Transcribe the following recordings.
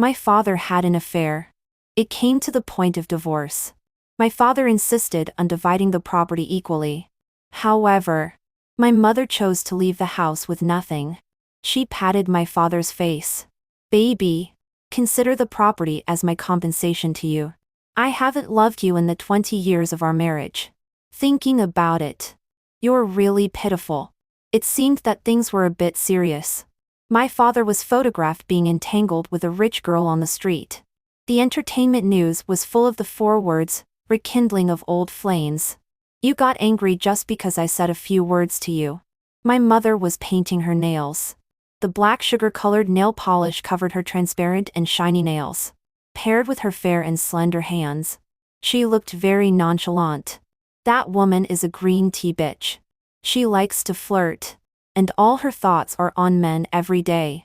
My father had an affair. It came to the point of divorce. My father insisted on dividing the property equally. However, my mother chose to leave the house with nothing. She patted my father's face. Baby, consider the property as my compensation to you. I haven't loved you in the 20 years of our marriage. Thinking about it, you're really pitiful. It seemed that things were a bit serious. My father was photographed being entangled with a rich girl on the street. The entertainment news was full of the 4 words, rekindling of old flames. You got angry just because I said a few words to you. My mother was painting her nails. The black sugar-colored nail polish covered her transparent and shiny nails. Paired with her fair and slender hands, she looked very nonchalant. That woman is a green tea bitch. She likes to flirt, and all her thoughts are on men every day.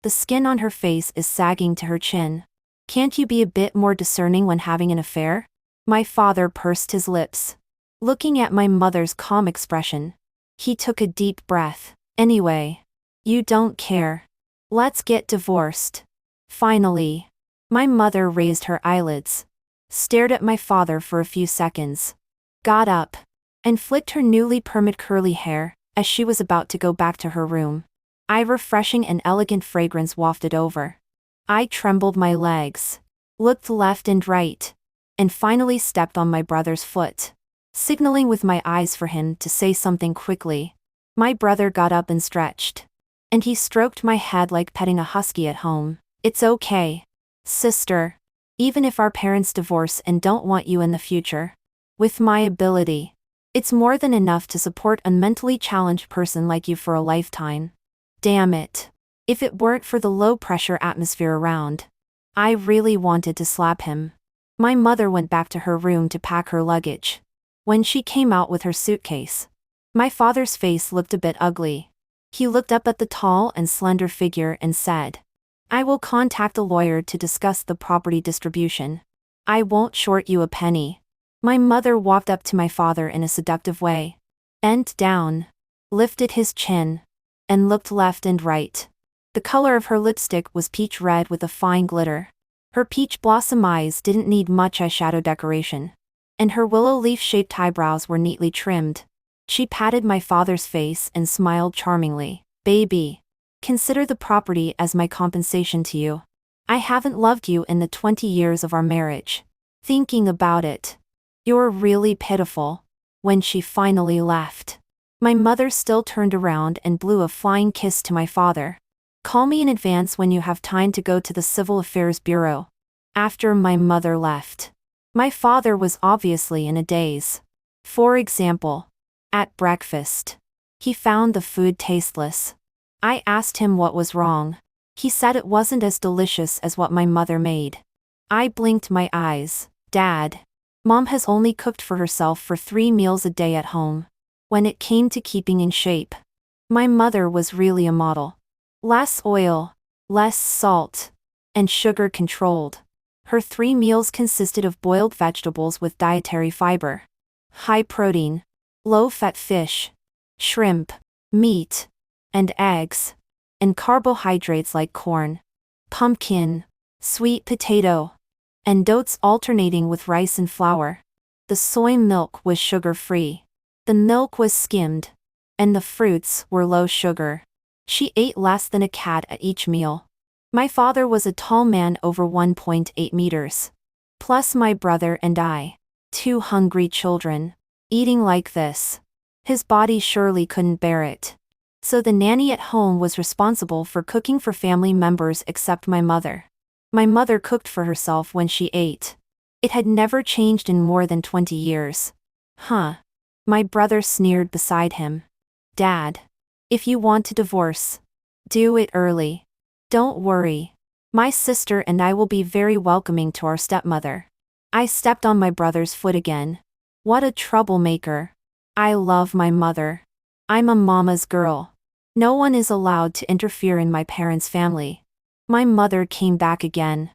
The skin on her face is sagging to her chin. Can't you be a bit more discerning when having an affair? My father pursed his lips. Looking at my mother's calm expression, he took a deep breath. Anyway, you don't care. Let's get divorced. Finally. My mother raised her eyelids, stared at my father for a few seconds, got up, and flicked her newly permed curly hair as she was about to go back to her room. A refreshing and elegant fragrance wafted over. I trembled my legs, looked left and right, and finally stepped on my brother's foot, signaling with my eyes for him to say something quickly. My brother got up and stretched, and he stroked my head like petting a husky at home. It's okay, sister. Even if our parents divorce and don't want you in the future, with my ability, it's more than enough to support a mentally challenged person like you for a lifetime. Damn it. If it weren't for the low-pressure atmosphere around, I really wanted to slap him. My mother went back to her room to pack her luggage. When she came out with her suitcase, my father's face looked a bit ugly. He looked up at the tall and slender figure and said, I will contact a lawyer to discuss the property distribution. I won't short you a penny. My mother walked up to my father in a seductive way, bent down, lifted his chin, and looked left and right. The color of her lipstick was peach red with a fine glitter. Her peach blossom eyes didn't need much eyeshadow decoration, and her willow leaf-shaped eyebrows were neatly trimmed. She patted my father's face and smiled charmingly. Baby, consider the property as my compensation to you. I haven't loved you in the 20 years of our marriage. Thinking about it, you're really pitiful. When she finally left, my mother still turned around and blew a flying kiss to my father. Call me in advance when you have time to go to the Civil Affairs Bureau. After my mother left, my father was obviously in a daze. For example, at breakfast, he found the food tasteless. I asked him what was wrong. He said it wasn't as delicious as what my mother made. I blinked my eyes. Dad, Mom has only cooked for herself for 3 meals a day at home. When it came to keeping in shape, my mother was really a model. Less oil, less salt, and sugar controlled. Her 3 meals consisted of boiled vegetables with dietary fiber, high protein, low-fat fish, shrimp, meat, and eggs, and carbohydrates like corn, pumpkin, sweet potato, and oats alternating with rice and flour. The soy milk was sugar-free. The milk was skimmed, and the fruits were low sugar. She ate less than a cat at each meal. My father was a tall man over 1.8 meters. Plus my brother and I, 2 hungry children, eating like this. His body surely couldn't bear it. So the nanny at home was responsible for cooking for family members except my mother. My mother cooked for herself when she ate. It had never changed in more than 20 years. Huh. My brother sneered beside him. Dad, if you want to divorce, do it early. Don't worry. My sister and I will be very welcoming to our stepmother. I stepped on my brother's foot again. What a troublemaker. I love my mother. I'm a mama's girl. No one is allowed to interfere in my parents' family. My mother came back again.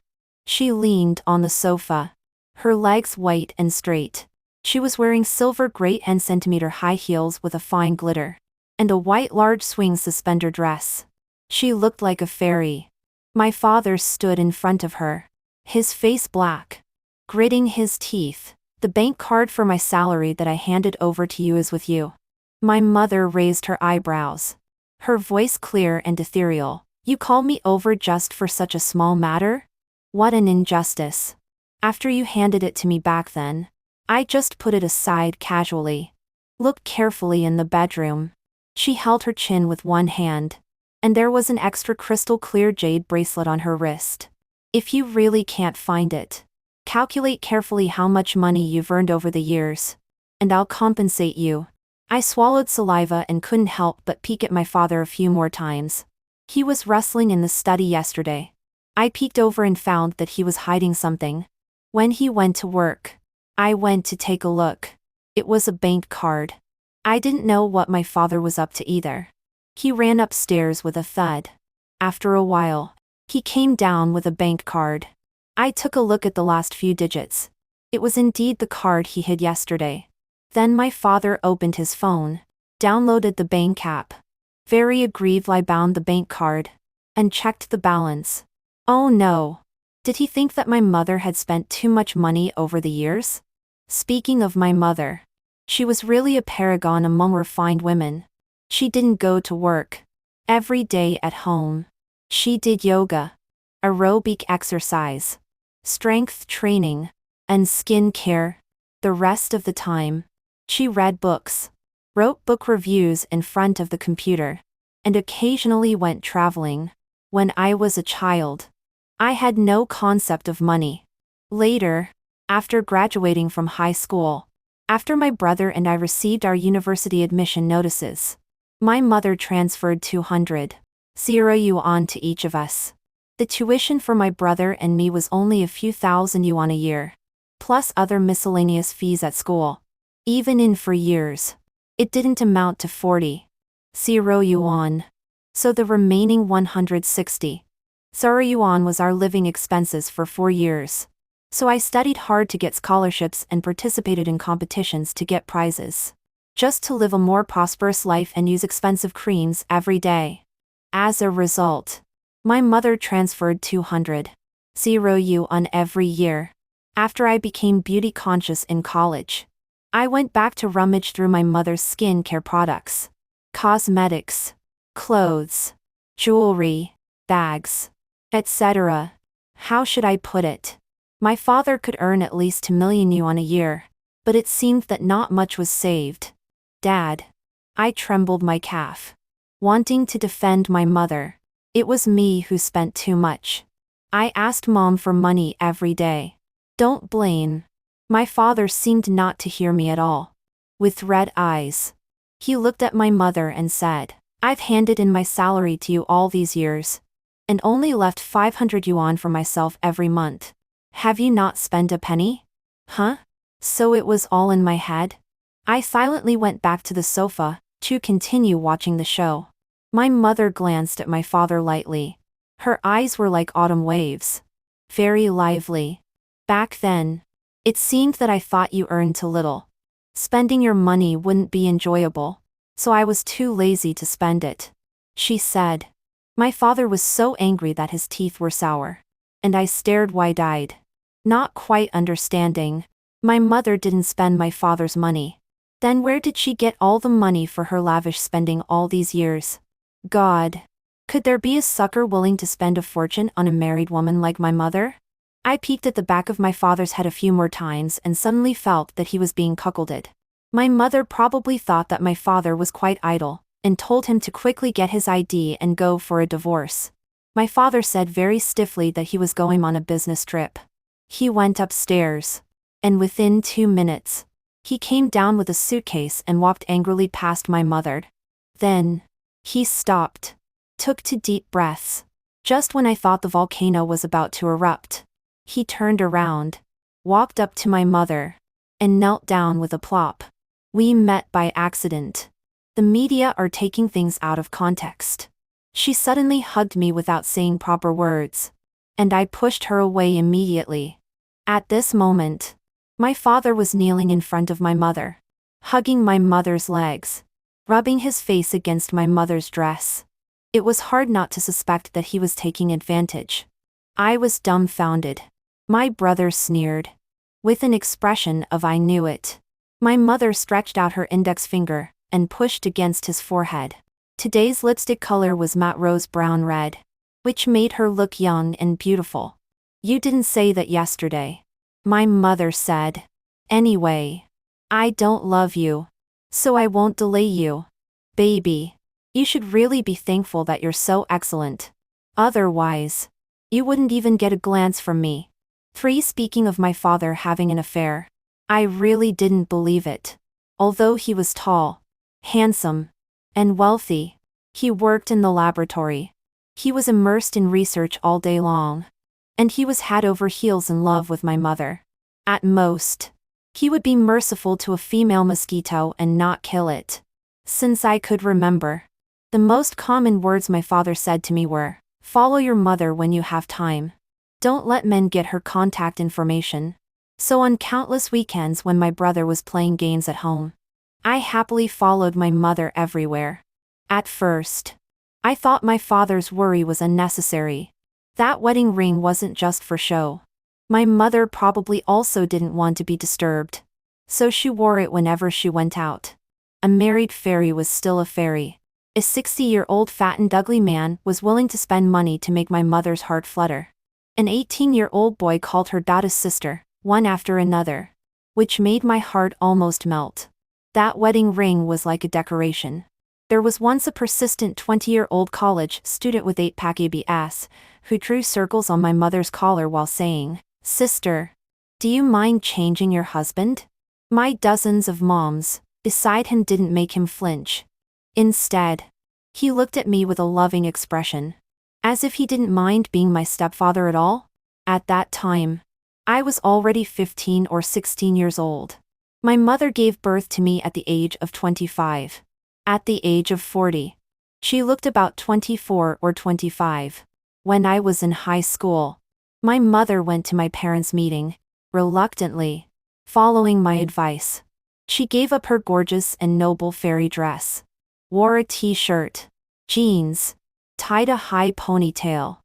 She leaned on the sofa, her legs white and straight. She was wearing silver gray 10-centimeter high heels with a fine glitter, and a white large swing suspender dress. She looked like a fairy. My father stood in front of her, his face black, gritting his teeth. The bank card for my salary that I handed over to you is with you. My mother raised her eyebrows, her voice clear and ethereal. You called me over just for such a small matter? What an injustice. After you handed it to me back then, I just put it aside casually. Look carefully in the bedroom. She held her chin with one hand, and there was an extra crystal clear jade bracelet on her wrist. If you really can't find it, calculate carefully how much money you've earned over the years, and I'll compensate you. I swallowed saliva and couldn't help but peek at my father a few more times. He was rustling in the study yesterday. I peeked over and found that he was hiding something. When he went to work, I went to take a look. It was a bank card. I didn't know what my father was up to either. He ran upstairs with a thud. After a while, he came down with a bank card. I took a look at the last few digits. It was indeed the card he hid yesterday. Then my father opened his phone, downloaded the bank app. Very aggrieved, I bound the bank card and checked the balance. Oh no. Did he think that my mother had spent too much money over the years? Speaking of my mother, she was really a paragon among refined women. She didn't go to work. Every day at home, she did yoga, aerobic exercise, strength training, and skin care. The rest of the time, she read books, wrote book reviews in front of the computer, and occasionally went traveling. When I was a child, I had no concept of money. Later, after graduating from high school, after my brother and I received our university admission notices, my mother transferred 200 yuan to each of us. The tuition for my brother and me was only a few thousand yuan a year, plus other miscellaneous fees at school. Even in for years, it didn't amount to 40 yuan. So the remaining 160 yuan was our living expenses for 4 years. So I studied hard to get scholarships and participated in competitions to get prizes, just to live a more prosperous life and use expensive creams every day. As a result, my mother transferred 200 yuan every year. After I became beauty conscious in college, I went back to rummage through my mother's skincare products, cosmetics, clothes, jewelry, bags, etc. How should I put it? My father could earn at least 2 million yuan a year, but it seemed that not much was saved. Dad. I trembled my calf, wanting to defend my mother. It was me who spent too much. I asked Mom for money every day. Don't blame. My father seemed not to hear me at all. With red eyes, he looked at my mother and said, I've handed in my salary to you all these years, and only left 500 yuan for myself every month. Have you not spent a penny? Huh? So it was all in my head? I silently went back to the sofa to continue watching the show. My mother glanced at my father lightly. Her eyes were like autumn waves. Very lively. Back then, it seemed that I thought you earned too little. Spending your money wouldn't be enjoyable, so I was too lazy to spend it, she said. My father was so angry that his teeth were sour, and I stared wide-eyed, not quite understanding. My mother didn't spend my father's money. Then where did she get all the money for her lavish spending all these years? God. Could there be a sucker willing to spend a fortune on a married woman like my mother? I peeked at the back of my father's head a few more times and suddenly felt that he was being cuckolded. My mother probably thought that my father was quite idle, and told him to quickly get his ID and go for a divorce. My father said very stiffly that he was going on a business trip. He went upstairs, and within 2 minutes, he came down with a suitcase and walked angrily past my mother. Then, he stopped, took 2 deep breaths. Just when I thought the volcano was about to erupt, he turned around, walked up to my mother, and knelt down with a plop. We met by accident. The media are taking things out of context. She suddenly hugged me without saying proper words, and I pushed her away immediately. At this moment, my father was kneeling in front of my mother, hugging my mother's legs, rubbing his face against my mother's dress. It was hard not to suspect that he was taking advantage. I was dumbfounded. My brother sneered. With an expression of "I knew it." My mother stretched out her index finger and pushed against his forehead. Today's lipstick color was matte rose brown red, which made her look young and beautiful. "You didn't say that yesterday," my mother said. "Anyway, I don't love you, so I won't delay you. Baby, you should really be thankful that you're so excellent. Otherwise, you wouldn't even get a glance from me." 3. Speaking of my father having an affair, I really didn't believe it. Although he was tall, handsome, and wealthy, he worked in the laboratory. He was immersed in research all day long. And he was head over heels in love with my mother. At most, he would be merciful to a female mosquito and not kill it. Since I could remember, the most common words my father said to me were, "Follow your mother when you have time. Don't let men get her contact information." So on countless weekends when my brother was playing games at home, I happily followed my mother everywhere. At first, I thought my father's worry was unnecessary. That wedding ring wasn't just for show. My mother probably also didn't want to be disturbed, so she wore it whenever she went out. A married fairy was still a fairy. A 60-year-old fat and ugly man was willing to spend money to make my mother's heart flutter. An 18-year-old boy called her Dada's sister, one after another, which made my heart almost melt. That wedding ring was like a decoration. There was once a persistent 20-year-old college student with 8-pack ABS, who drew circles on my mother's collar while saying, "Sister, do you mind changing your husband?" My dozens of moms beside him didn't make him flinch. Instead, he looked at me with a loving expression, as if he didn't mind being my stepfather at all. At that time, I was already 15 or 16 years old. My mother gave birth to me at the age of 25. At the age of 40, she looked about 24 or 25. When I was in high school, my mother went to my parents' meeting, reluctantly, following my advice. She gave up her gorgeous and noble fairy dress, wore a t-shirt, jeans, tied a high ponytail,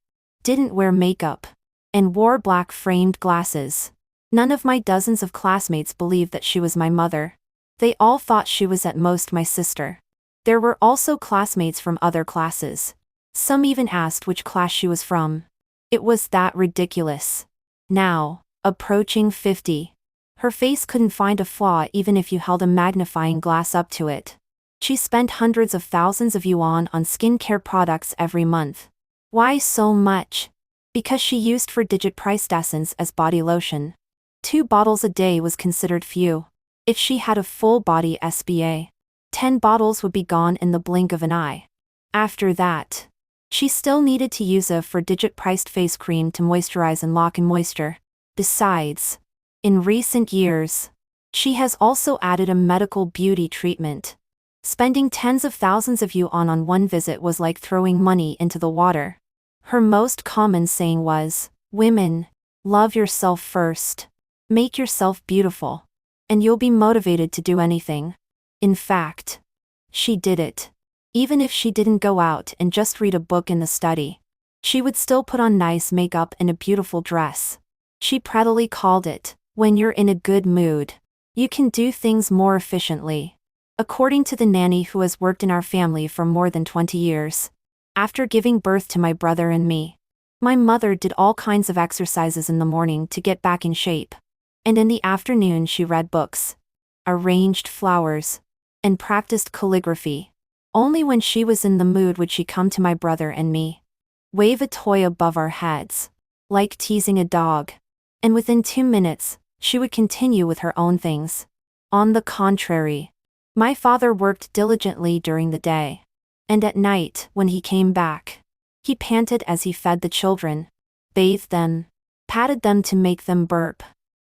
didn't wear makeup, and wore black framed glasses. None of my dozens of classmates believed that she was my mother. They all thought she was at most my sister. There were also classmates from other classes. Some even asked which class she was from. It was that ridiculous. Now, approaching 50, her face couldn't find a flaw even if you held a magnifying glass up to it. She spent hundreds of thousands of yuan on skincare products every month. Why so much? Because she used 4-digit priced essence as body lotion. 2 bottles a day was considered few. If she had a full body SBA, 10 bottles would be gone in the blink of an eye. After that, she still needed to use a 4-digit priced face cream to moisturize and lock in moisture. Besides, in recent years, she has also added a medical beauty treatment. Spending tens of thousands of yuan on one visit was like throwing money into the water. Her most common saying was, "Women, love yourself first. Make yourself beautiful, and you'll be motivated to do anything." In fact, she did it. Even if she didn't go out and just read a book in the study, she would still put on nice makeup and a beautiful dress. She prettily called it, "When you're in a good mood, you can do things more efficiently." According to the nanny who has worked in our family for more than 20 years, after giving birth to my brother and me, my mother did all kinds of exercises in the morning to get back in shape. And in the afternoon she read books, arranged flowers, and practiced calligraphy. Only when she was in the mood would she come to my brother and me, wave a toy above our heads, like teasing a dog, and within 2 minutes, she would continue with her own things. On the contrary, my father worked diligently during the day, and at night, when he came back, he panted as he fed the children, bathed them, patted them to make them burp,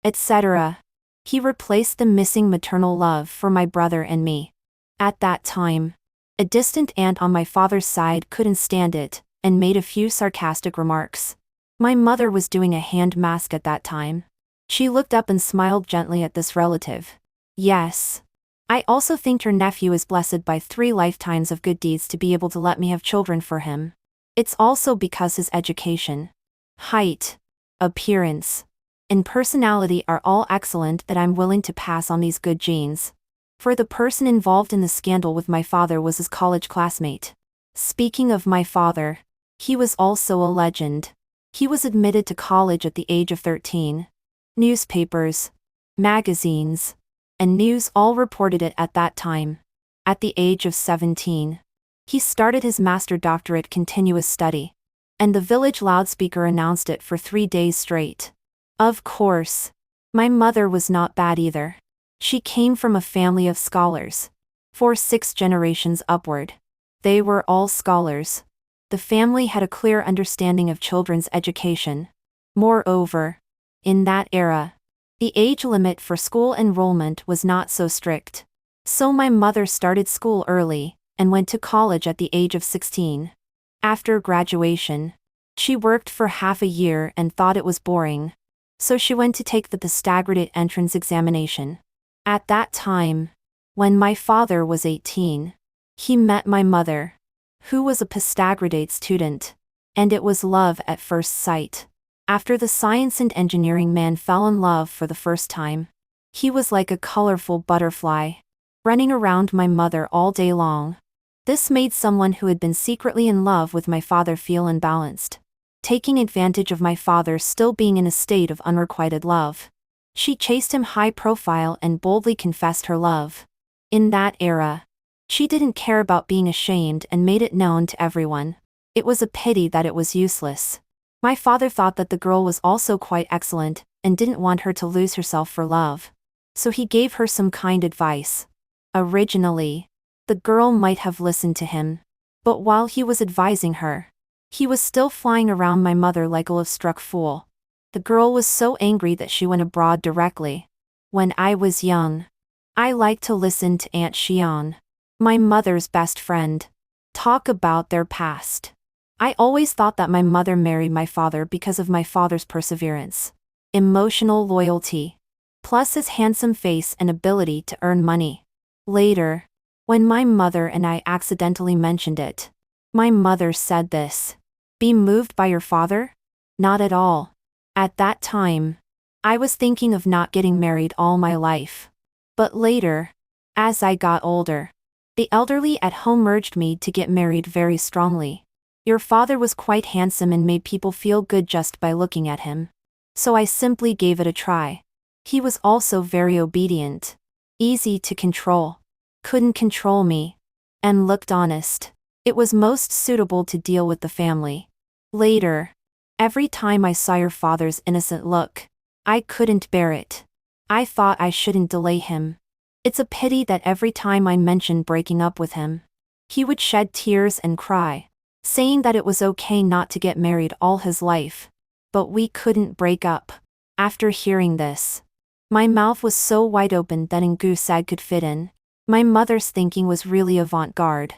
etc. He replaced the missing maternal love for my brother and me. At that time, a distant aunt on my father's side couldn't stand it, and made a few sarcastic remarks. My mother was doing a hand mask at that time. She looked up and smiled gently at this relative. "Yes, I also think your nephew is blessed by 3 lifetimes of good deeds to be able to let me have children for him. It's also because his education, height, appearance, and personality are all excellent that I'm willing to pass on these good genes. For the person involved in the scandal with my father was his college classmate. Speaking of my father, he was also a legend. He was admitted to college at the age of 13. Newspapers, magazines, and news all reported it at that time. At the age of 17, he started his master doctorate continuous study, and the village loudspeaker announced it for 3 days straight. Of course, my mother was not bad either. She came from a family of scholars. For 6 generations upward, they were all scholars. The family had a clear understanding of children's education. Moreover, in that era, the age limit for school enrollment was not so strict. So my mother started school early, and went to college at the age of 16. After graduation, she worked for half a year and thought it was boring. So she went to take the postgraduate entrance examination. At that time, when my father was 18, he met my mother, who was a postgraduate student, and it was love at first sight. After the science and engineering man fell in love for the first time, he was like a colorful butterfly, running around my mother all day long. This made someone who had been secretly in love with my father feel unbalanced, taking advantage of my father still being in a state of unrequited love. She chased him high profile and boldly confessed her love. In that era, she didn't care about being ashamed and made it known to everyone. It was a pity that it was useless. My father thought that the girl was also quite excellent, and didn't want her to lose herself for love. So he gave her some kind advice. Originally, the girl might have listened to him. But while he was advising her, he was still flying around my mother like a love-struck fool. The girl was so angry that she went abroad directly. When I was young, I liked to listen to Aunt Xian, my mother's best friend, talk about their past. I always thought that my mother married my father because of my father's perseverance, emotional loyalty, plus his handsome face and ability to earn money. Later, when my mother and I accidentally mentioned it, my mother said this: "Be moved by your father? Not at all." At that time, I was thinking of not getting married all my life. But later, as I got older, the elderly at home urged me to get married very strongly. Your father was quite handsome and made people feel good just by looking at him. So I simply gave it a try. He was also very obedient, easy to control, couldn't control me, and looked honest. It was most suitable to deal with the family. Later, every time I saw your father's innocent look, I couldn't bear it. I thought I shouldn't delay him. It's a pity that every time I mentioned breaking up with him, he would shed tears and cry, saying that it was okay not to get married all his life. But we couldn't break up. After hearing this, my mouth was so wide open that a goose egg could fit in. My mother's thinking was really avant-garde.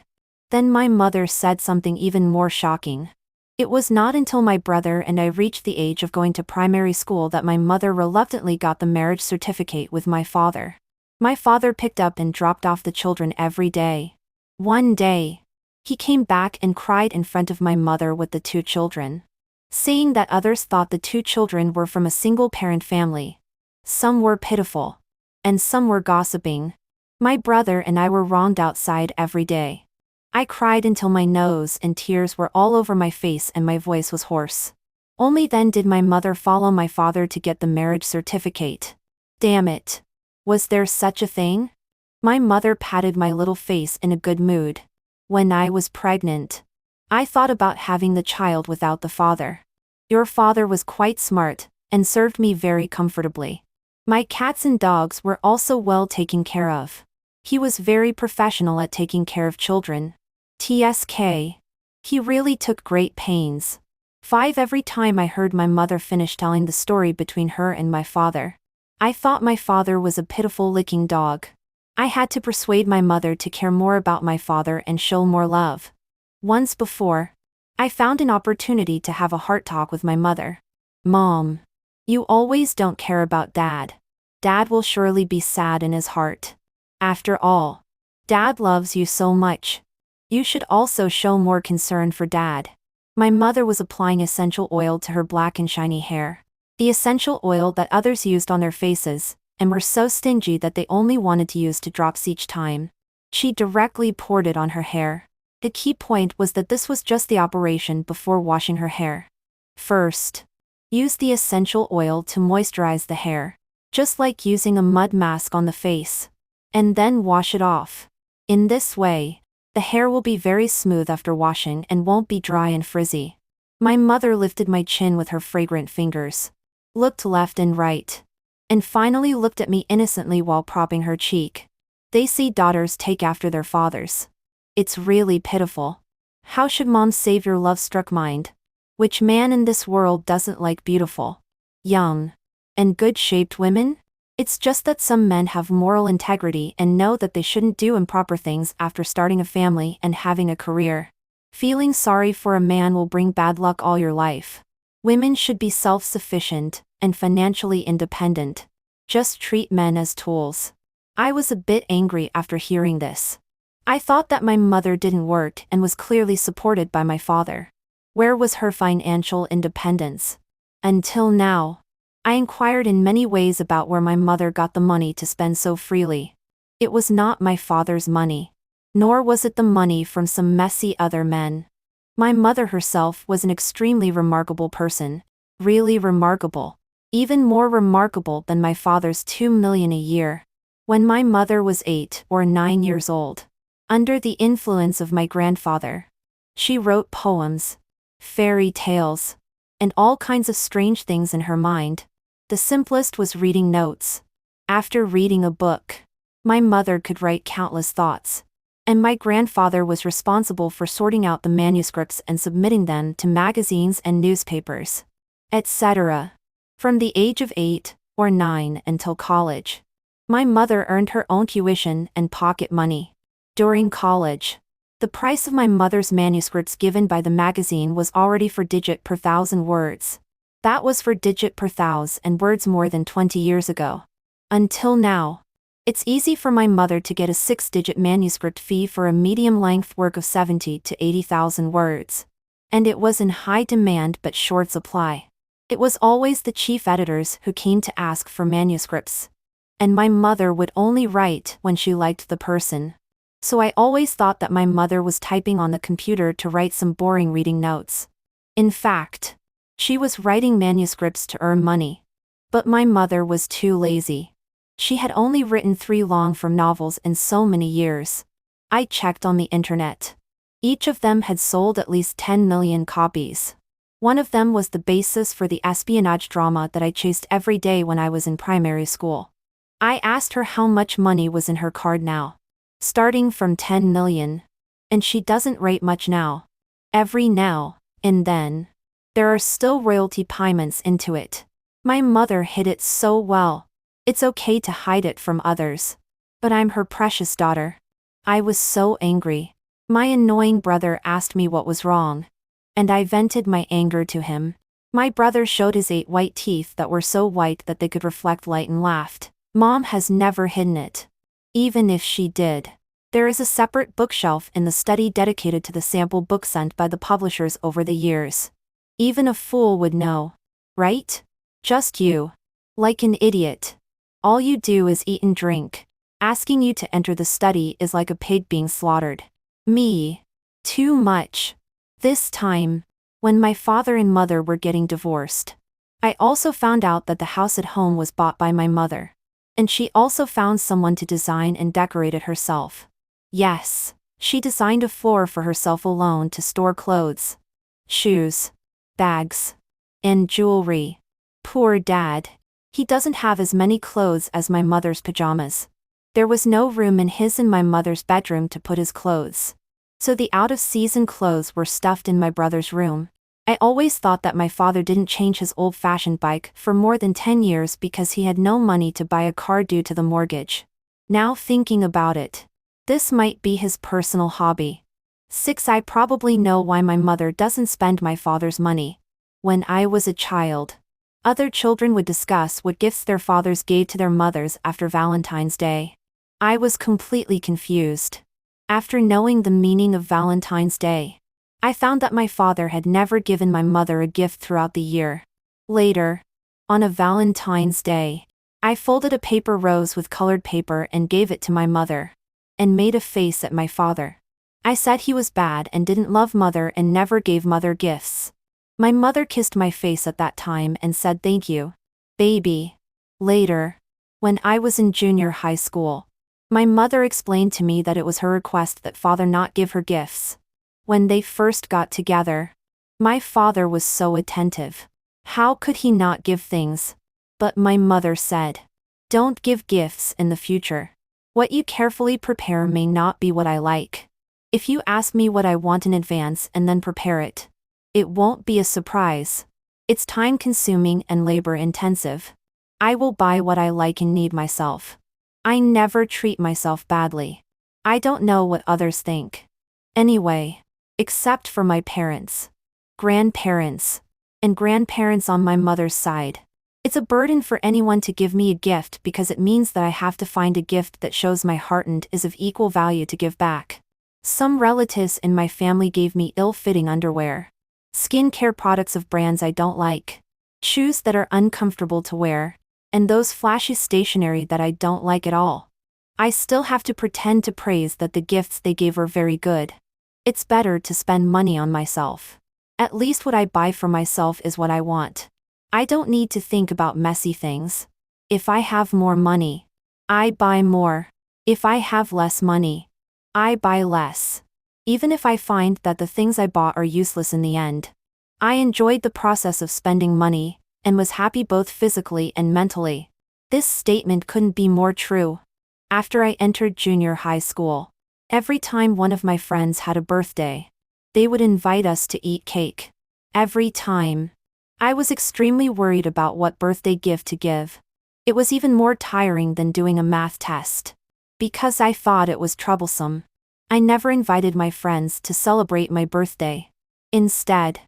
Then my mother said something even more shocking. It was not until my brother and I reached the age of going to primary school that my mother reluctantly got the marriage certificate with my father. My father picked up and dropped off the children every day. One day, he came back and cried in front of my mother with the 2 children, saying that others thought the 2 children were from a single-parent family. Some were pitiful, and some were gossiping. My brother and I were wronged outside every day. I cried until my nose and tears were all over my face and my voice was hoarse. Only then did my mother follow my father to get the marriage certificate. Damn it. Was there such a thing? My mother patted my little face in a good mood. When I was pregnant, I thought about having the child without the father. Your father was quite smart, and served me very comfortably. My cats and dogs were also well taken care of. He was very professional at taking care of children. TSK. He really took great pains. 5 Every time I heard my mother finish telling the story between her and my father, I thought my father was a pitiful licking dog. I had to persuade my mother to care more about my father and show more love. Once before, I found an opportunity to have a heart talk with my mother. "Mom, you always don't care about Dad. Dad will surely be sad in his heart. After all, Dad loves you so much. You should also show more concern for Dad. My mother was applying essential oil to her black and shiny hair. The essential oil that others used on their faces, and were so stingy that they only wanted to use 2 drops each time. She directly poured it on her hair. The key point was that this was just the operation before washing her hair. First, use the essential oil to moisturize the hair, just like using a mud mask on the face. And then wash it off. In this way, the hair will be very smooth after washing and won't be dry and frizzy. My mother lifted my chin with her fragrant fingers, looked left and right, and finally looked at me innocently while propping her cheek. They say daughters take after their fathers. It's really pitiful. How should mom save your love-struck mind? Which man in this world doesn't like beautiful, young, and good-shaped women? It's just that some men have moral integrity and know that they shouldn't do improper things after starting a family and having a career. Feeling sorry for a man will bring bad luck all your life. Women should be self-sufficient and financially independent. Just treat men as tools. I was a bit angry after hearing this. I thought that my mother didn't work and was clearly supported by my father. Where was her financial independence? Until now, I inquired in many ways about where my mother got the money to spend so freely. It was not my father's money, nor was it the money from some messy other men. My mother herself was an extremely remarkable person, really remarkable, even more remarkable than my father's 2 million a year. When my mother was 8 or 9 years old, under the influence of my grandfather, she wrote poems, fairy tales, and all kinds of strange things in her mind. The simplest was reading notes. After reading a book, my mother could write countless thoughts, and my grandfather was responsible for sorting out the manuscripts and submitting them to magazines and newspapers, etc. From the age of 8 or 9 until college, my mother earned her own tuition and pocket money. During college, the price of my mother's manuscripts given by the magazine was already for digit per 1,000 words. That was for digit per 1,000 words more than 20 years ago. Until now, it's easy for my mother to get a 6-digit manuscript fee for a medium-length work of 70 to 80,000 words. And it was in high demand but short supply. It was always the chief editors who came to ask for manuscripts. And my mother would only write when she liked the person. So I always thought that my mother was typing on the computer to write some boring reading notes. In fact, she was writing manuscripts to earn money. But my mother was too lazy. She had only written 3 long-form novels in so many years. I checked on the internet. Each of them had sold at least 10 million copies. One of them was the basis for the espionage drama that I chased every day when I was in primary school. I asked her how much money was in her card now. Starting from 10 million. And she doesn't write much now. Every now and then, there are still royalty payments into it. My mother hid it so well. It's okay to hide it from others. But I'm her precious daughter. I was so angry. My annoying brother asked me what was wrong. And I vented my anger to him. My brother showed his 8 white teeth that were so white that they could reflect light and laughed. Mom has never hidden it. Even if she did. There is a separate bookshelf in the study dedicated to the sample books sent by the publishers over the years. Even a fool would know. Right? Just you. Like an idiot. All you do is eat and drink. Asking you to enter the study is like a pig being slaughtered. Me. Too much. This time, when my father and mother were getting divorced, I also found out that the house at home was bought by my mother. And she also found someone to design and decorate it herself. Yes, she designed a floor for herself alone to store clothes, shoes, bags, and jewelry. Poor Dad. He doesn't have as many clothes as my mother's pajamas. There was no room in his and my mother's bedroom to put his clothes. So the out-of-season clothes were stuffed in my brother's room. I always thought that my father didn't change his old-fashioned bike for more than 10 years because he had no money to buy a car due to the mortgage. Now thinking about it, this might be his personal hobby. 6. I probably know why my mother doesn't spend my father's money. When I was a child, other children would discuss what gifts their fathers gave to their mothers after Valentine's Day. I was completely confused. After knowing the meaning of Valentine's Day, I found that my father had never given my mother a gift throughout the year. Later, on a Valentine's Day, I folded a paper rose with colored paper and gave it to my mother, and made a face at my father. I said he was bad and didn't love mother and never gave mother gifts. My mother kissed my face at that time and said thank you, baby. Later, when I was in junior high school, my mother explained to me that it was her request that father not give her gifts. When they first got together, my father was so attentive. How could he not give things? But my mother said, don't give gifts in the future. What you carefully prepare may not be what I like. If you ask me what I want in advance and then prepare it, it won't be a surprise. It's time-consuming and labor-intensive. I will buy what I like and need myself. I never treat myself badly. I don't know what others think. Anyway, except for my parents, grandparents, and grandparents on my mother's side. It's a burden for anyone to give me a gift because it means that I have to find a gift that shows my heart and is of equal value to give back. Some relatives in my family gave me ill-fitting underwear, skincare products of brands I don't like, shoes that are uncomfortable to wear, and those flashy stationery that I don't like at all. I still have to pretend to praise that the gifts they gave were very good. It's better to spend money on myself. At least what I buy for myself is what I want. I don't need to think about messy things. If I have more money, I buy more. If I have less money, I buy less. Even if I find that the things I bought are useless in the end. I enjoyed the process of spending money, and was happy both physically and mentally. This statement couldn't be more true. After I entered junior high school, every time one of my friends had a birthday, they would invite us to eat cake. Every time. I was extremely worried about what birthday gift to give. It was even more tiring than doing a math test. Because I thought it was troublesome, I never invited my friends to celebrate my birthday. Instead,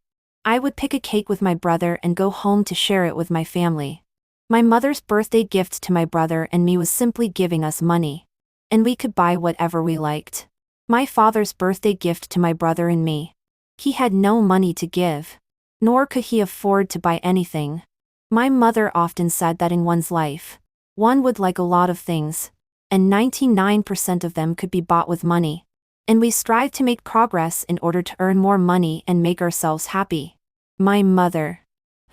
I would pick a cake with my brother and go home to share it with my family. My mother's birthday gift to my brother and me was simply giving us money, and we could buy whatever we liked. My father's birthday gift to my brother and me, he had no money to give, nor could he afford to buy anything. My mother often said that in one's life, one would like a lot of things, and 99% of them could be bought with money. And we strive to make progress in order to earn more money and make ourselves happy. My mother,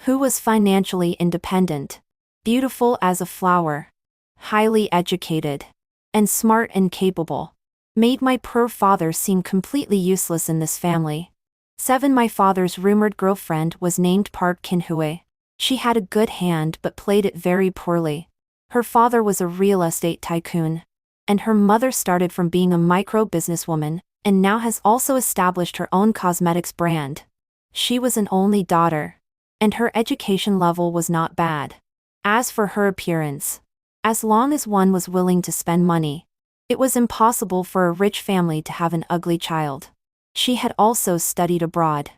who was financially independent, beautiful as a flower, highly educated, and smart and capable, made my poor father seem completely useless in this family. 7. My father's rumored girlfriend was named Park Kinhue. She had a good hand but played it very poorly. Her father was a real estate tycoon, and her mother started from being a micro-businesswoman, and now has also established her own cosmetics brand. She was an only daughter, and her education level was not bad. As for her appearance, as long as one was willing to spend money, it was impossible for a rich family to have an ugly child. She had also studied abroad.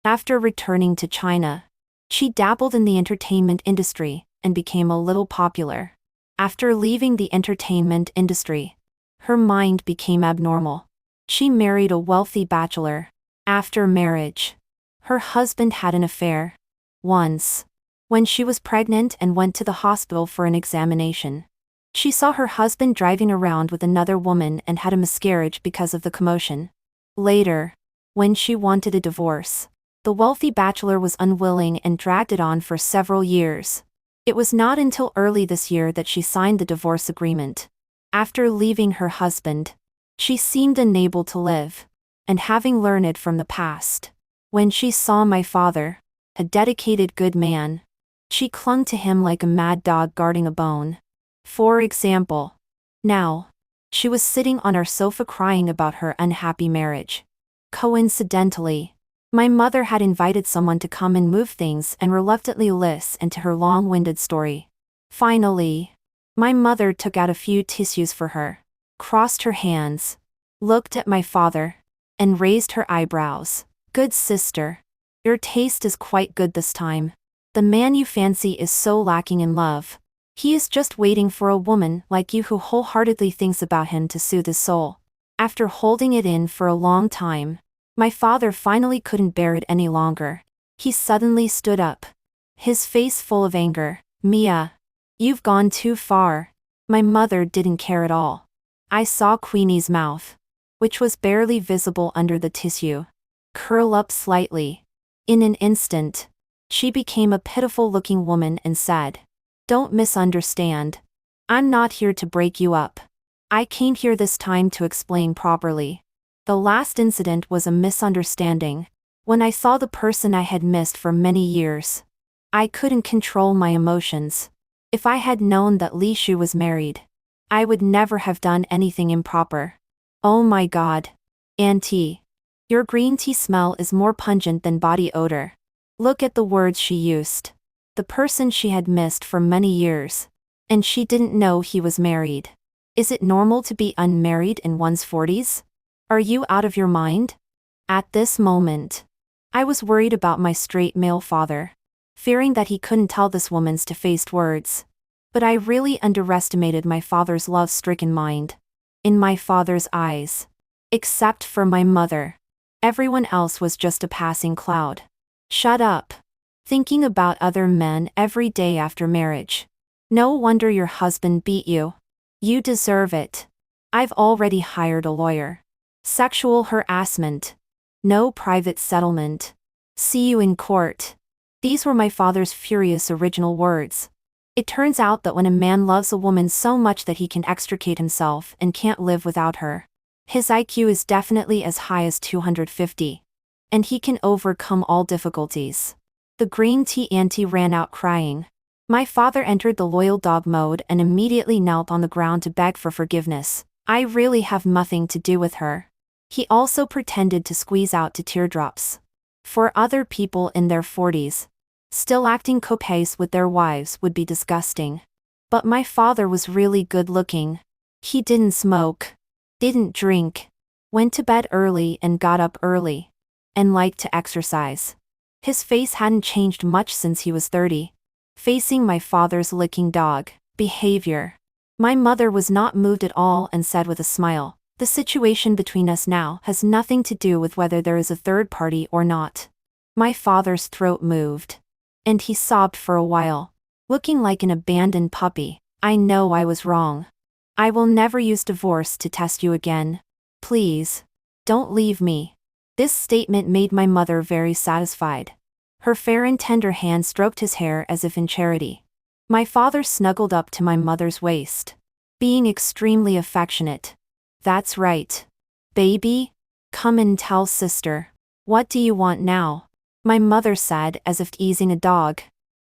After returning to China, she dabbled in the entertainment industry, and became a little popular. After leaving the entertainment industry, her mind became abnormal. She married a wealthy bachelor. After marriage, her husband had an affair. Once, when she was pregnant and went to the hospital for an examination, she saw her husband driving around with another woman and had a miscarriage because of the commotion. Later, when she wanted a divorce, the wealthy bachelor was unwilling and dragged it on for several years. It was not until early this year that she signed the divorce agreement. After leaving her husband, she seemed unable to live, and having learned from the past, when she saw my father, a dedicated good man, she clung to him like a mad dog guarding a bone. For example, now, she was sitting on our sofa crying about her unhappy marriage. Coincidentally, my mother had invited someone to come and move things and reluctantly listened to her long-winded story. Finally, my mother took out a few tissues for her, crossed her hands, looked at my father, and raised her eyebrows. Good sister, your taste is quite good this time. The man you fancy is so lacking in love. He is just waiting for a woman like you who wholeheartedly thinks about him to soothe his soul. After holding it in for a long time, my father finally couldn't bear it any longer. He suddenly stood up, his face full of anger. Mia, you've gone too far. My mother didn't care at all. I saw Queenie's mouth, which was barely visible under the tissue, curl up slightly. In an instant, she became a pitiful-looking woman and said, "Don't misunderstand. I'm not here to break you up. I came here this time to explain properly. The last incident was a misunderstanding. When I saw the person I had missed for many years, I couldn't control my emotions. If I had known that Li Shu was married, I would never have done anything improper." Oh my God. Auntie, your green tea smell is more pungent than body odor. Look at the words she used. The person she had missed for many years. And she didn't know he was married. Is it normal to be unmarried in one's 40s? Are you out of your mind? At this moment, I was worried about my straight male father, fearing that he couldn't tell this woman's two-faced words. But I really underestimated my father's love-stricken mind. In my father's eyes, except for my mother, everyone else was just a passing cloud. Shut up. Thinking about other men every day after marriage. No wonder your husband beat you. You deserve it. I've already hired a lawyer. Sexual harassment. No private settlement. See you in court. These were my father's furious original words. It turns out that when a man loves a woman so much that he can extricate himself and can't live without her, his IQ is definitely as high as 250. And he can overcome all difficulties. The green tea auntie ran out crying. My father entered the loyal dog mode and immediately knelt on the ground to beg for forgiveness. I really have nothing to do with her. He also pretended to squeeze out to teardrops. For other people in their 40s, still acting copace with their wives would be disgusting. But my father was really good looking. He didn't smoke, didn't drink, went to bed early and got up early, and liked to exercise. His face hadn't changed much since he was 30. Facing my father's licking dog behavior, my mother was not moved at all and said with a smile, "The situation between us now has nothing to do with whether there is a third party or not." My father's throat moved, and he sobbed for a while, looking like an abandoned puppy. I know I was wrong. I will never use divorce to test you again. Please, don't leave me. This statement made my mother very satisfied. Her fair and tender hand stroked his hair as if in charity. My father snuggled up to my mother's waist, being extremely affectionate. "That's right. Baby, come and tell sister. What do you want now?" My mother said as if easing a dog.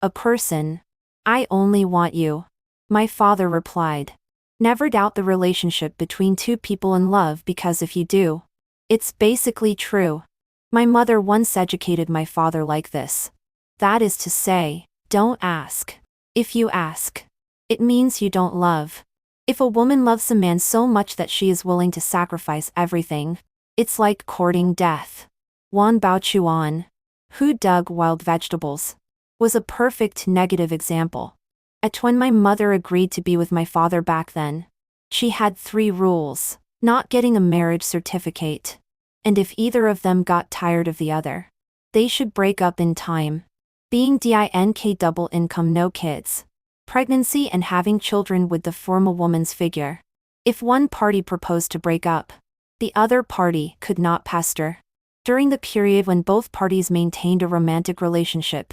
"A person. I only want you." My father replied. "Never doubt the relationship between two people in love, because if you do, it's basically true." My mother once educated my father like this. That is to say, don't ask. If you ask, it means you don't love. If a woman loves a man so much that she is willing to sacrifice everything, it's like courting death. Wan Baochuan, who dug wild vegetables, was a perfect negative example. At when my mother agreed to be with my father back then, she had 3 rules: not getting a marriage certificate, and if either of them got tired of the other, they should break up in time. Being DINK double income, no kids, pregnancy and having children would deform a woman's figure. If one party proposed to break up, the other party could not pester. During the period when both parties maintained a romantic relationship,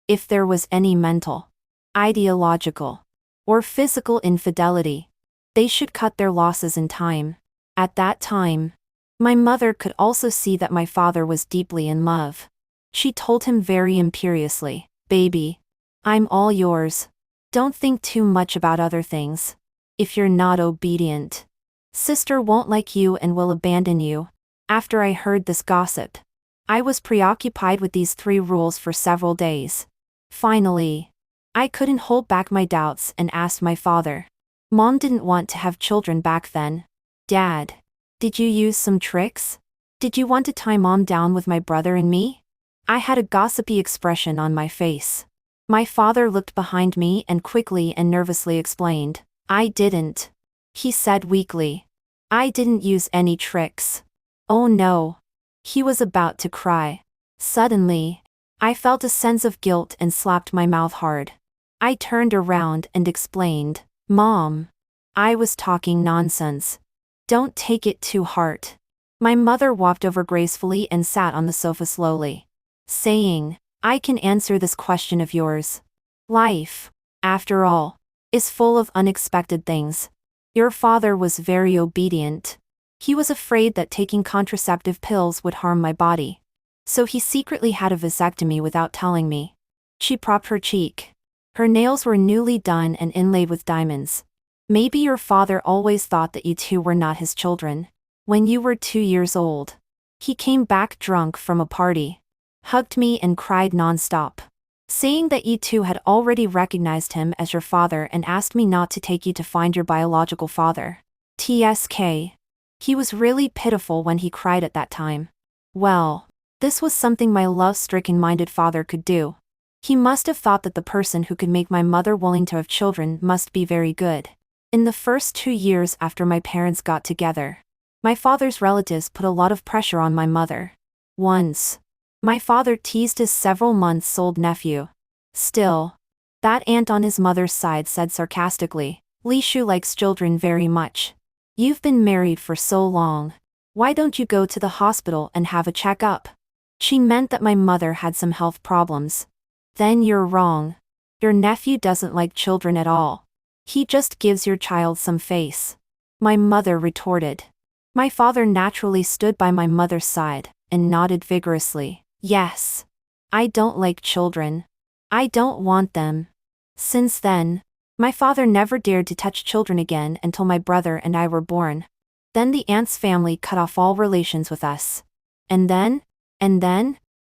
if there was any mental, ideological, or physical infidelity, they should cut their losses in time. At that time, my mother could also see that my father was deeply in love. She told him very imperiously, "Baby, I'm all yours. Don't think too much about other things. If you're not obedient, sister won't like you and will abandon you." After I heard this gossip, I was preoccupied with these 3 rules for several days. Finally, I couldn't hold back my doubts and asked my father. "Mom didn't want to have children back then. Dad, did you use some tricks? Did you want to tie Mom down with my brother and me?" I had a gossipy expression on my face. My father looked behind me and quickly and nervously explained. I didn't. He said weakly. I didn't use any tricks. Oh no. He was about to cry. Suddenly, I felt a sense of guilt and slapped my mouth hard. I turned around and explained. Mom. I was talking nonsense. Don't take it too hard. My mother walked over gracefully and sat on the sofa slowly, saying, I can answer this question of yours. Life, after all, is full of unexpected things. Your father was very obedient. He was afraid that taking contraceptive pills would harm my body. So he secretly had a vasectomy without telling me. She propped her cheek. Her nails were newly done and inlaid with diamonds. Maybe your father always thought that you two were not his children. When you were 2 years old, he came back drunk from a party, hugged me and cried non-stop, saying that you two had already recognized him as your father and asked me not to take you to find your biological father. TSK. He was really pitiful when he cried at that time. Well, this was something my love-stricken minded father could do. He must have thought that the person who could make my mother willing to have children must be very good. In the first 2 years after my parents got together, my father's relatives put a lot of pressure on my mother. Once, my father teased his several months old nephew. Still, that aunt on his mother's side said sarcastically, Li Shu likes children very much. You've been married for so long. Why don't you go to the hospital and have a checkup? She meant that my mother had some health problems. Then you're wrong. Your nephew doesn't like children at all. He just gives your child some face. My mother retorted. My father naturally stood by my mother's side and nodded vigorously. Yes. I don't like children. I don't want them. Since then, my father never dared to touch children again until my brother and I were born. Then the aunt's family cut off all relations with us. And then,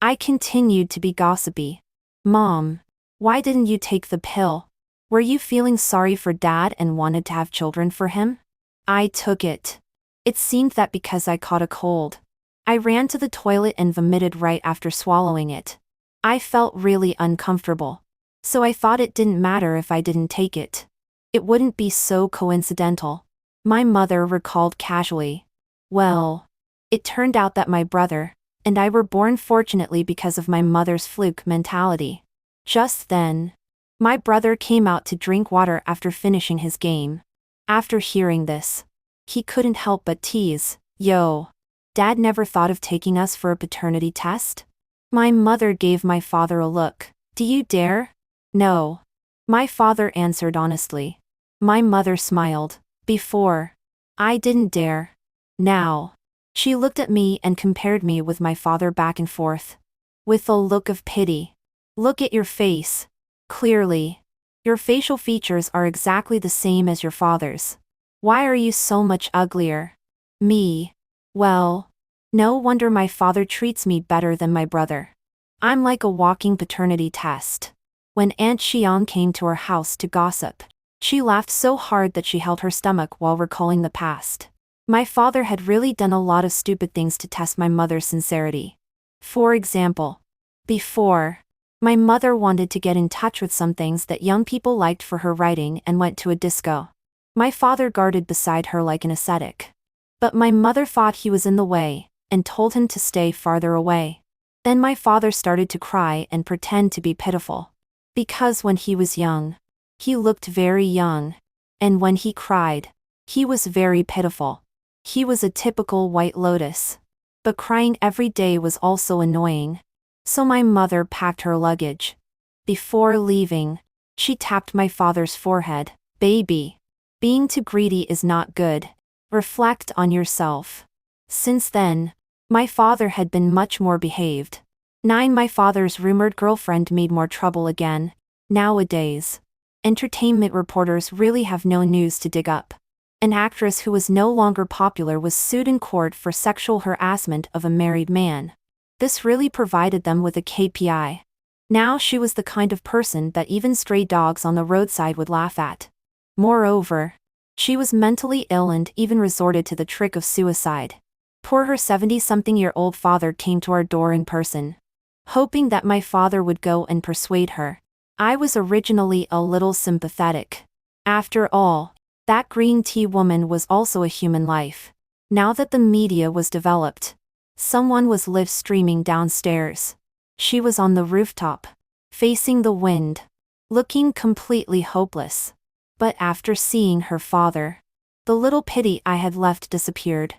I continued to be gossipy. Mom, why didn't you take the pill? Were you feeling sorry for Dad and wanted to have children for him? I took it. It seemed that because I caught a cold, I ran to the toilet and vomited right after swallowing it. I felt really uncomfortable. So I thought it didn't matter if I didn't take it. It wouldn't be so coincidental. My mother recalled casually. Well, it turned out that my brother and I were born fortunately because of my mother's fluke mentality. Just then, my brother came out to drink water after finishing his game. After hearing this, he couldn't help but tease, Yo, Dad never thought of taking us for a paternity test? My mother gave my father a look. Do you dare? No. My father answered honestly. My mother smiled. Before, I didn't dare. Now. She looked at me and compared me with my father back and forth. With a look of pity. Look at your face. Clearly, your facial features are exactly the same as your father's. Why are you so much uglier? Me. Well, no wonder my father treats me better than my brother. I'm like a walking paternity test. When Aunt Xiang came to our house to gossip, she laughed so hard that she held her stomach while recalling the past. My father had really done a lot of stupid things to test my mother's sincerity. For example, before, my mother wanted to get in touch with some things that young people liked for her writing and went to a disco. My father guarded beside her like an ascetic. But my mother thought he was in the way, and told him to stay farther away. Then my father started to cry and pretend to be pitiful. Because when he was young, he looked very young. And when he cried, he was very pitiful. He was a typical white lotus. But crying every day was also annoying. So my mother packed her luggage. Before leaving, she tapped my father's forehead. Baby, being too greedy is not good. Reflect on yourself. Since then, my father had been much more behaved. 9. My father's rumored girlfriend made more trouble again. Nowadays, entertainment reporters really have no news to dig up. An actress who was no longer popular was sued in court for sexual harassment of a married man. This really provided them with a KPI. Now she was the kind of person that even stray dogs on the roadside would laugh at. Moreover, she was mentally ill and even resorted to the trick of suicide. Poor her 70-something-year-old father came to our door in person, hoping that my father would go and persuade her. I was originally a little sympathetic. After all, that green tea woman was also a human life. Now that the media was developed, someone was live streaming downstairs. She was on the rooftop, facing the wind, looking completely hopeless. But after seeing her father, the little pity I had left disappeared.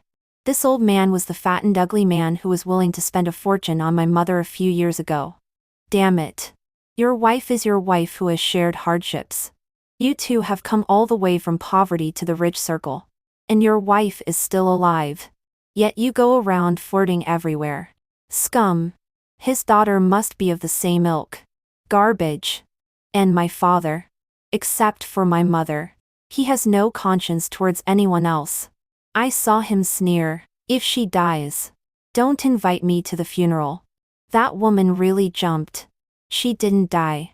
This old man was the fat and ugly man who was willing to spend a fortune on my mother a few years ago. Damn it. Your wife is your wife who has shared hardships. You two have come all the way from poverty to the rich circle. And your wife is still alive. Yet you go around flirting everywhere. Scum. His daughter must be of the same ilk. Garbage. And my father. Except for my mother. He has no conscience towards anyone else. I saw him sneer. If she dies, don't invite me to the funeral. That woman really jumped. She didn't die.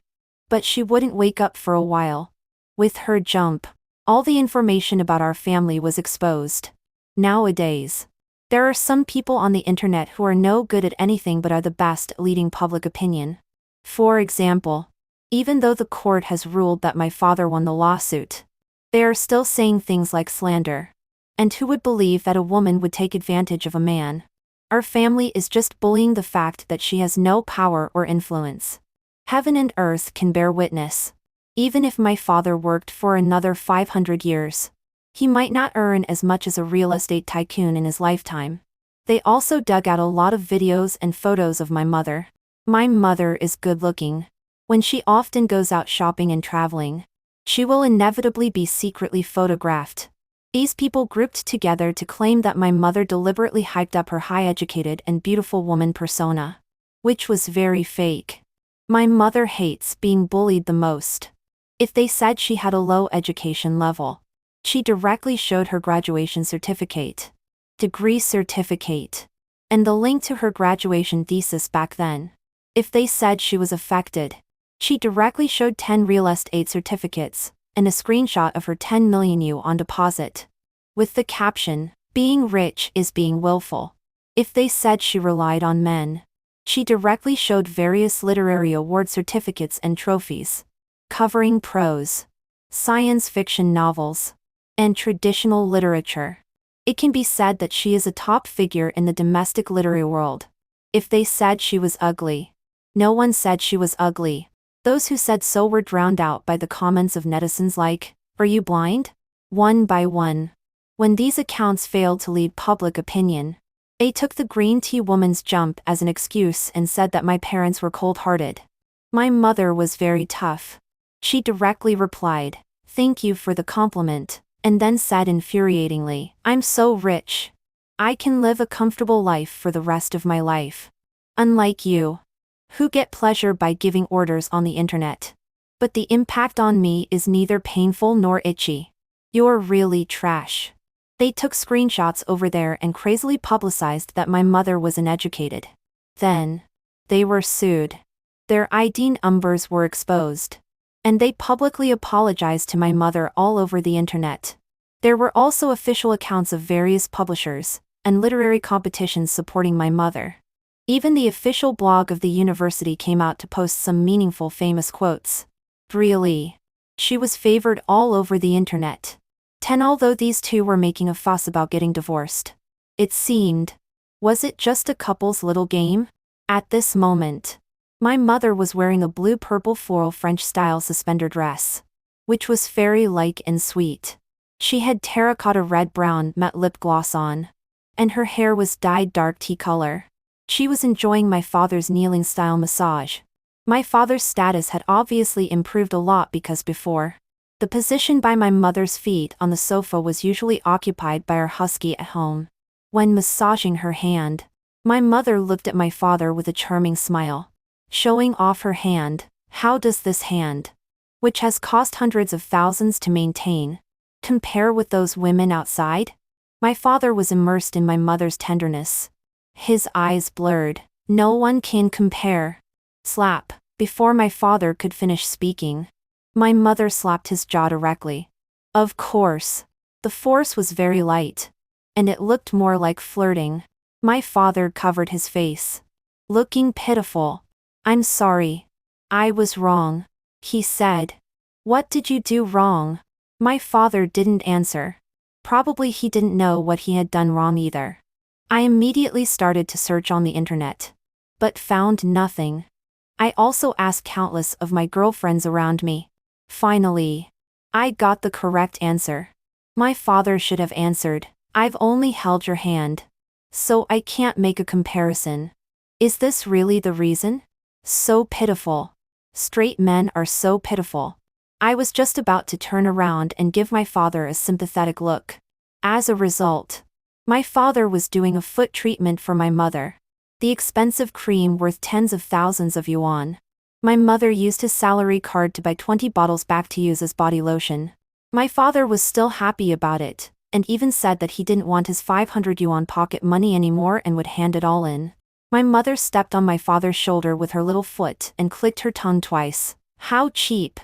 But she wouldn't wake up for a while. With her jump, all the information about our family was exposed. Nowadays, there are some people on the internet who are no good at anything but are the best at leading public opinion. For example, even though the court has ruled that my father won the lawsuit, they are still saying things like slander. And who would believe that a woman would take advantage of a man? Our family is just bullying the fact that she has no power or influence. Heaven and earth can bear witness. Even if my father worked for another 500 years, he might not earn as much as a real estate tycoon in his lifetime. They also dug out a lot of videos and photos of my mother. My mother is good looking. When she often goes out shopping and traveling, she will inevitably be secretly photographed. These people grouped together to claim that my mother deliberately hyped up her high-educated and beautiful woman persona, which was very fake. My mother hates being bullied the most. If they said she had a low education level, she directly showed her graduation certificate, degree certificate, and the link to her graduation thesis back then. If they said she was affected, she directly showed 10 real estate certificates and a screenshot of her 10 million U on deposit, with the caption, "Being rich is being willful." If they said she relied on men, she directly showed various literary award certificates and trophies, covering prose, science fiction novels, and traditional literature. It can be said that she is a top figure in the domestic literary world. If they said she was ugly, no one said she was ugly. Those who said so were drowned out by the comments of netizens like, "Are you blind?" One by one. When these accounts failed to lead public opinion, they took the green tea woman's jump as an excuse and said that my parents were cold-hearted. My mother was very tough. She directly replied, "Thank you for the compliment," and then said infuriatingly, "I'm so rich. I can live a comfortable life for the rest of my life. Unlike you, who get pleasure by giving orders on the internet. But the impact on me is neither painful nor itchy. You're really trash." They took screenshots over there and crazily publicized that my mother was uneducated. Then, they were sued. Their ID numbers were exposed. And they publicly apologized to my mother all over the internet. There were also official accounts of various publishers and literary competitions supporting my mother. Even the official blog of the university came out to post some meaningful famous quotes. Really. She was favored all over the internet. 10. Although these two were making a fuss about getting divorced, it seemed. Was it just a couple's little game? At this moment, my mother was wearing a blue-purple floral French-style suspender dress, which was fairy-like and sweet. She had terracotta red-brown matte lip gloss on, and her hair was dyed dark tea color. She was enjoying my father's kneeling-style massage. My father's status had obviously improved a lot because before, the position by my mother's feet on the sofa was usually occupied by our husky at home. When massaging her hand, my mother looked at my father with a charming smile, showing off her hand. How does this hand, which has cost hundreds of thousands to maintain, compare with those women outside? My father was immersed in my mother's tenderness. His eyes blurred. No one can compare. Slap. Before my father could finish speaking, my mother slapped his jaw directly. Of course, the force was very light, and it looked more like flirting. My father covered his face, looking pitiful. "I'm sorry. I was wrong. He said. What did you do wrong? My father didn't answer. Probably he didn't know what he had done wrong either. I immediately started to search on the internet, but found nothing. I also asked countless of my girlfriends around me. Finally, I got the correct answer. My father should have answered, I've only held your hand, so I can't make a comparison. Is this really the reason? So pitiful. Straight men are so pitiful. I was just about to turn around and give my father a sympathetic look. As a result, my father was doing a foot treatment for my mother. The expensive cream worth tens of thousands of yuan. My mother used his salary card to buy 20 bottles back to use as body lotion. My father was still happy about it, and even said that he didn't want his 500 yuan pocket money anymore and would hand it all in. My mother stepped on my father's shoulder with her little foot and clicked her tongue twice. How cheap.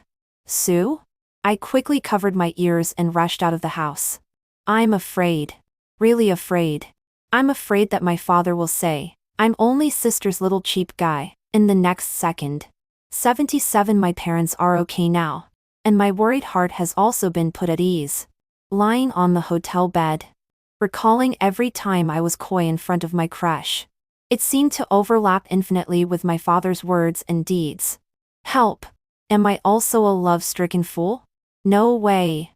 Sue? I quickly covered my ears and rushed out of the house. I'm afraid. Really afraid. I'm afraid that my father will say, I'm only sister's little cheap guy, in the next second. 77. My parents are okay now, and my worried heart has also been put at ease. Lying on the hotel bed, recalling every time I was coy in front of my crush. It seemed to overlap infinitely with my father's words and deeds. Help! Am I also a love-stricken fool? No way.